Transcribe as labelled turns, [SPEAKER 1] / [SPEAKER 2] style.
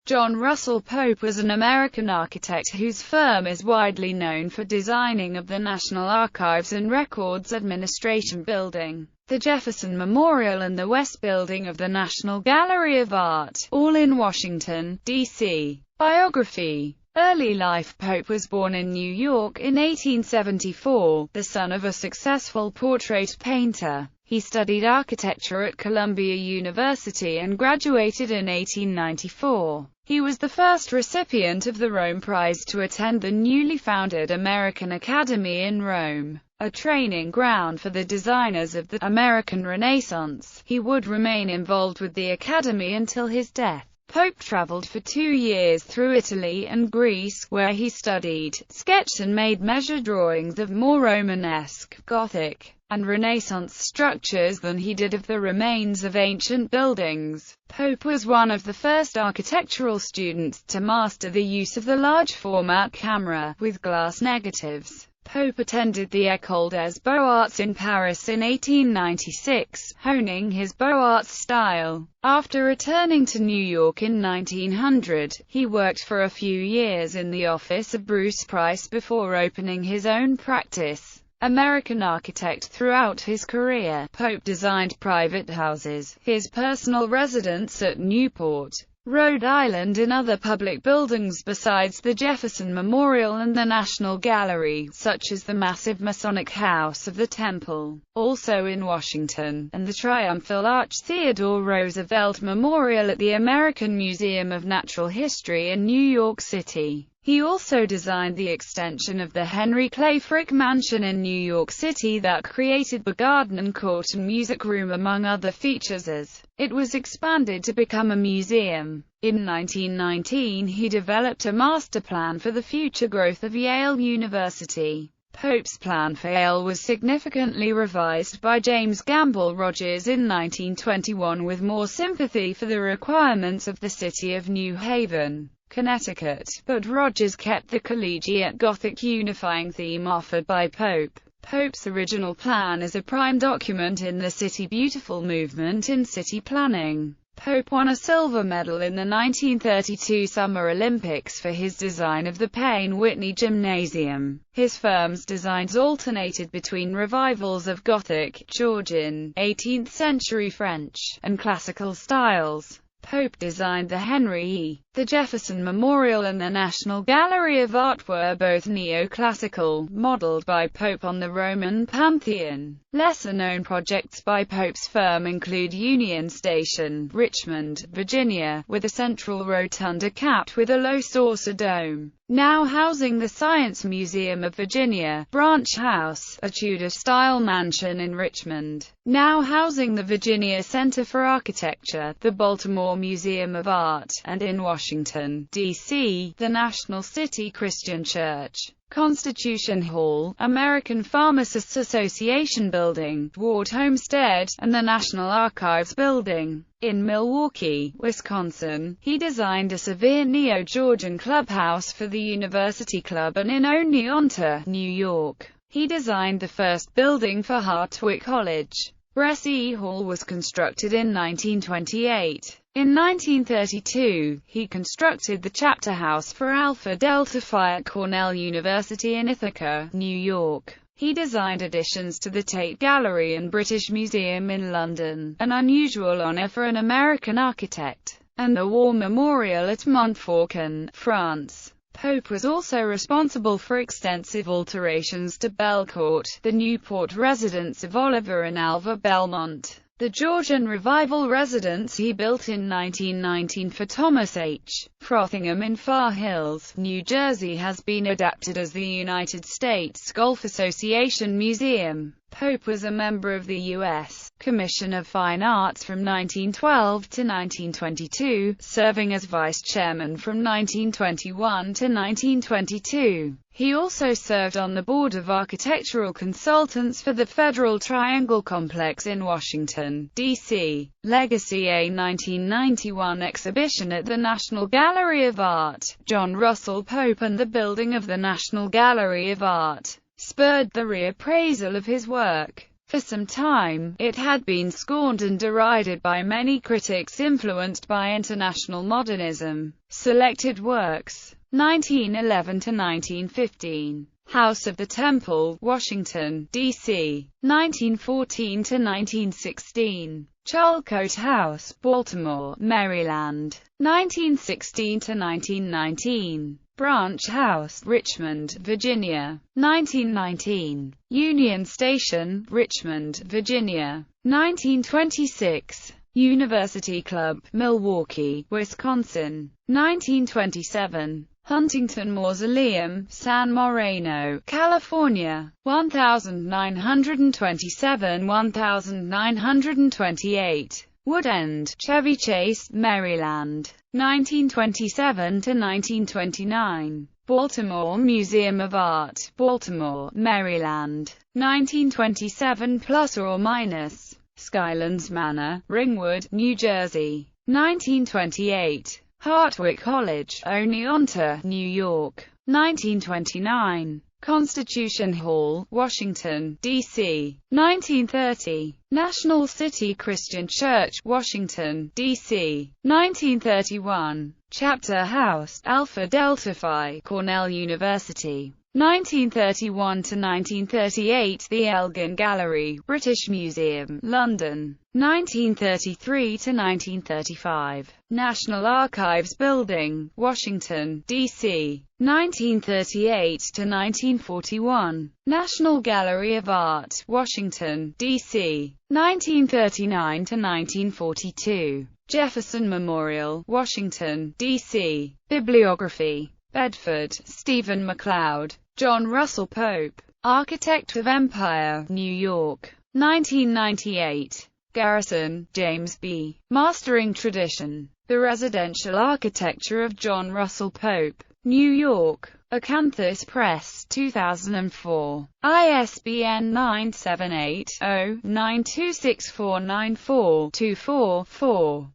[SPEAKER 1] John Russell Pope was an American architect whose firm is widely known for designing of the National Archives and Records Administration Building, the Jefferson Memorial and the West Building of the National Gallery of Art, all in Washington, D.C. Biography. Early life. Pope was born in New York in 1874, the son of a successful portrait painter. He studied architecture at Columbia University and graduated in 1894. He was the first recipient of the Rome Prize to attend the newly founded American Academy in Rome, a training ground for the designers of the American Renaissance. He would remain involved with the Academy until his death. Pope traveled for 2 years through Italy and Greece, where he studied, sketched and made measure drawings of more Romanesque, Gothic, and Renaissance structures than he did of the remains of ancient buildings. Pope was one of the first architectural students to master the use of the large-format camera, with glass negatives. Pope attended the École des Beaux-Arts in Paris in 1896, honing his Beaux-Arts style. After returning to New York in 1900, he worked for a few years in the office of Bruce Price before opening his own practice. American architect throughout his career, Pope designed private houses, his personal residence at Newport, Rhode Island, and other public buildings besides the Jefferson Memorial and the National Gallery, such as the massive Masonic House of the Temple, also in Washington, and the Triumphal Arch Theodore Roosevelt Memorial at the American Museum of Natural History in New York City. He also designed the extension of the Henry Clay Frick Mansion in New York City that created the garden and court and music room among other features as it was expanded to become a museum. In 1919 he developed a master plan for the future growth of Yale University. Pope's plan for Yale was significantly revised by James Gamble Rogers in 1921 with more sympathy for the requirements of the city of New Haven, Connecticut, but Rogers kept the collegiate Gothic unifying theme offered by Pope. Pope's original plan is a prime document in the City Beautiful movement in city planning. Pope won a silver medal in the 1932 Summer Olympics for his design of the Payne Whitney Gymnasium. His firm's designs alternated between revivals of Gothic, Georgian, 18th-century French, and classical styles. Pope designed the Henry E. The Jefferson Memorial and the National Gallery of Art were both neoclassical, modeled by Pope on the Roman Pantheon. Lesser-known projects by Pope's firm include Union Station, Richmond, Virginia, with a central rotunda capped with a low saucer dome, now housing the Science Museum of Virginia; Branch House, a Tudor-style mansion in Richmond, now housing the Virginia Center for Architecture; the Baltimore Museum of Art; and in Washington, D.C., the National City Christian Church, Constitution Hall, American Pharmacists Association Building, Ward Homestead, and the National Archives Building. In Milwaukee, Wisconsin, he designed a severe neo-Georgian clubhouse for the University Club, and in Oneonta, New York, he designed the first building for Hartwick College. Bressie Hall was constructed in 1928. In 1932, he constructed the chapter house for Alpha Delta Phi at Cornell University in Ithaca, New York. He designed additions to the Tate Gallery and British Museum in London, an unusual honor for an American architect, and the War Memorial at Montfaucon, France. Pope was also responsible for extensive alterations to Belcourt, the Newport residence of Oliver and Alva Belmont. The Georgian Revival residence he built in 1919 for Thomas H. Frothingham in Far Hills, New Jersey has been adapted as the United States Golf Association Museum. Pope was a member of the U.S. Commission of Fine Arts from 1912 to 1922, serving as vice chairman from 1921 to 1922. He also served on the board of architectural consultants for the Federal Triangle Complex in Washington, D.C. Legacy: a 1991 exhibition at the National Gallery of Art. John Russell Pope and the building of the National Gallery of Art spurred the reappraisal of his work. For some time, it had been scorned and derided by many critics influenced by international modernism. Selected works, 1911 to 1915. House of the Temple, Washington, D.C., 1914 to 1916. Chalcote House, Baltimore, Maryland, 1916 to 1919. Branch House, Richmond, Virginia, 1919. Union Station, Richmond, Virginia, 1926. University Club, Milwaukee, Wisconsin, 1927. Huntington Mausoleum, San Moreno, California, 1927–1928. Wood End, Chevy Chase, Maryland, 1927 to 1929. Baltimore Museum of Art, Baltimore, Maryland, 1927 plus or minus. Skylands Manor, Ringwood, New Jersey, 1928. Hartwick College, Oneonta, New York, 1929. Constitution Hall, Washington, D.C., 1930. National City Christian Church, Washington, D.C., 1931. Chapter House, Alpha Delta Phi, Cornell University, 1931 to 1938. The Elgin Gallery, British Museum, London, 1933 to 1935. National Archives Building, Washington, D.C., 1938 to 1941. National Gallery of Art, Washington, D.C., 1939 to 1942. Jefferson Memorial, Washington, D.C. Bibliography. Bedford, Stephen MacLeod. John Russell Pope, Architect of Empire, New York, 1998. Garrison, James B. Mastering Tradition. The Residential Architecture of John Russell Pope, New York. Acanthus Press, 2004. ISBN 978-0-926494-24-4.